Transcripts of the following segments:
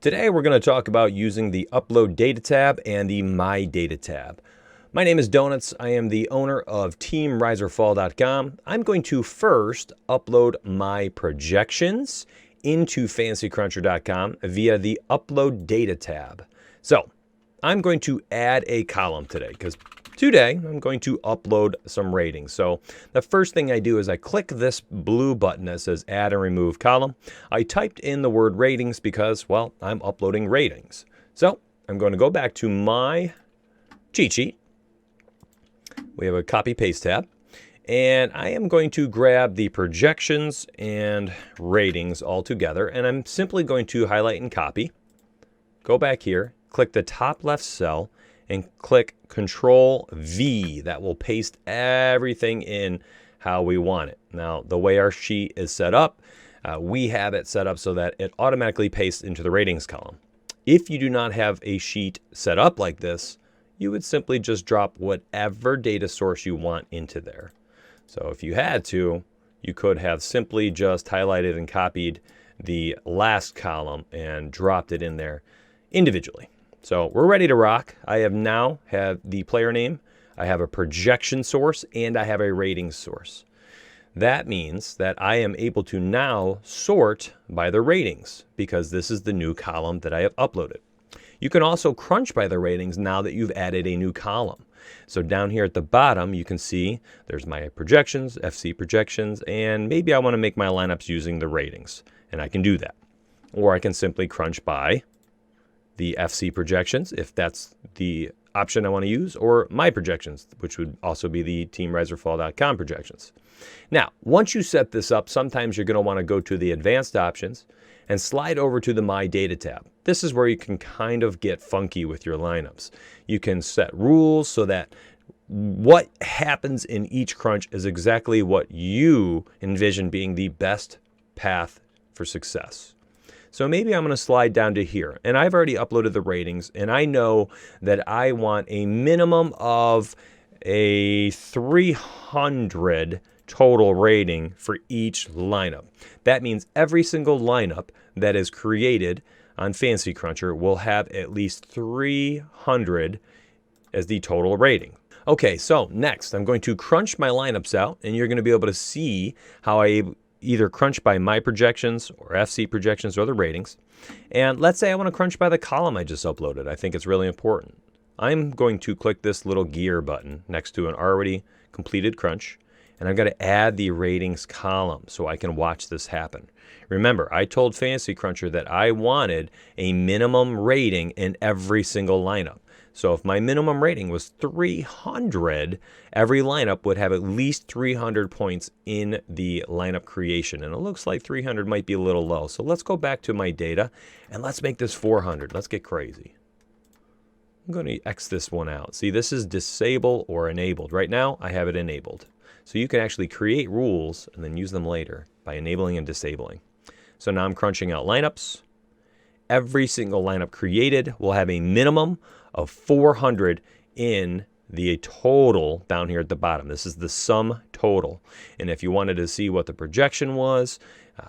Today we're going to talk about using the Upload Data tab and the My Data tab. My name is Donuts. I am the owner of teamriseorfall.com. I'm going to first upload my projections into fantasycruncher.com via the Upload Data tab. So I'm going to add a column today because today I'm going to upload some ratings. So the first thing I do is I click this blue button that says Add and Remove Column. I typed in the word ratings because, well, I'm uploading ratings. So I'm going to go back to my cheat sheet. We have a Copy Paste tab. And I am going to grab the projections and ratings all together. And I'm simply going to highlight and copy. Go back here, click the top left cell, and click Control V. That will paste everything in how we want it. Now, the way our sheet is set up, we have it set up so that it automatically pastes into the ratings column. If you do not have a sheet set up like this, you would simply just drop whatever data source you want into there. So if you had to, you could have simply just highlighted and copied the last column and dropped it in there individually. So we're ready to rock. I have now have the player name, I have a projection source, and I have a rating source. That means that I am able to now sort by the ratings because this is the new column that I have uploaded. You can also crunch by the ratings now that you've added a new column. So down here at the bottom, you can see there's my projections, FC projections, and maybe I want to make my lineups using the ratings, and I can do that. Or I can simply crunch by the FC projections, if that's the option I want to use, or my projections, which would also be the teamriseorfall.com projections. Now, once you set this up, sometimes you're going to want to go to the advanced options and slide over to the My Data tab. This is where you can kind of get funky with your lineups. You can set rules so that what happens in each crunch is exactly what you envision being the best path for success. So maybe I'm going to slide down to here, and I've already uploaded the ratings, and I know that I want a minimum of a 300 total rating for each lineup. That means every single lineup that is created on Fantasy Cruncher will have at least 300 as the total rating. Okay, so next I'm going to crunch my lineups out, and you're going to be able to see how I either crunch by my projections or FC projections or the ratings. And let's say I want to crunch by the column I just uploaded. I think it's really important. I'm going to click this little gear button next to an already completed crunch, and I'm going to add the ratings column so I can watch this happen. Remember, I told Fantasy Cruncher that I wanted a minimum rating in every single lineup. So if my minimum rating was 300, every lineup would have at least 300 points in the lineup creation. And it looks like 300 might be a little low. So let's go back to my data and let's make this 400. Let's get crazy. I'm going to X this one out. See, this is disable or enabled. Right now, I have it enabled. So you can actually create rules and then use them later by enabling and disabling. So now I'm crunching out lineups. Every single lineup created will have a minimum of 400 in the total down here at the bottom. This is the sum total. And if you wanted to see what the projection was,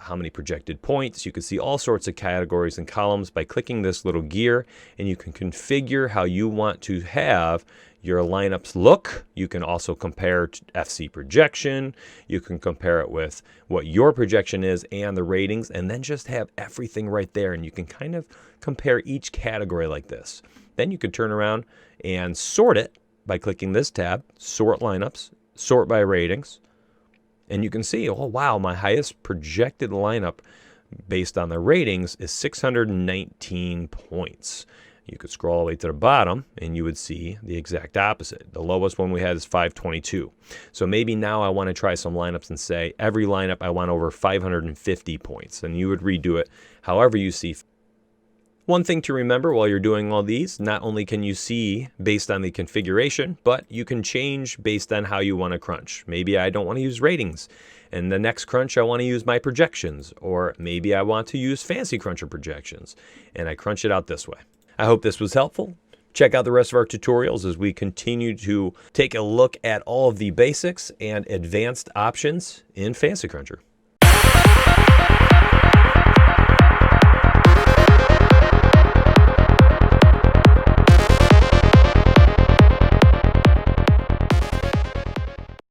how many projected points, you can see all sorts of categories and columns by clicking this little gear, and you can configure how you want to have your lineups look. You can also compare to FC projection. You can compare it with what your projection is and the ratings, and then just have everything right there. And you can kind of compare each category like this. Then you could turn around and sort it by clicking this tab, Sort Lineups, Sort by Ratings. And you can see, oh wow, my highest projected lineup based on the ratings is 619 points. You could scroll all the way to the bottom and you would see the exact opposite. The lowest one we had is 522. So maybe now I want to try some lineups and say every lineup I want over 550 points. And you would redo it however you see fit. One thing to remember while you're doing all these, not only can you see based on the configuration, but you can change based on how you want to crunch. Maybe I don't want to use ratings. And the next crunch, I want to use my projections. Or maybe I want to use Fantasy Cruncher projections. And I crunch it out this way. I hope this was helpful. Check out the rest of our tutorials as we continue to take a look at all of the basics and advanced options in Fantasy Cruncher.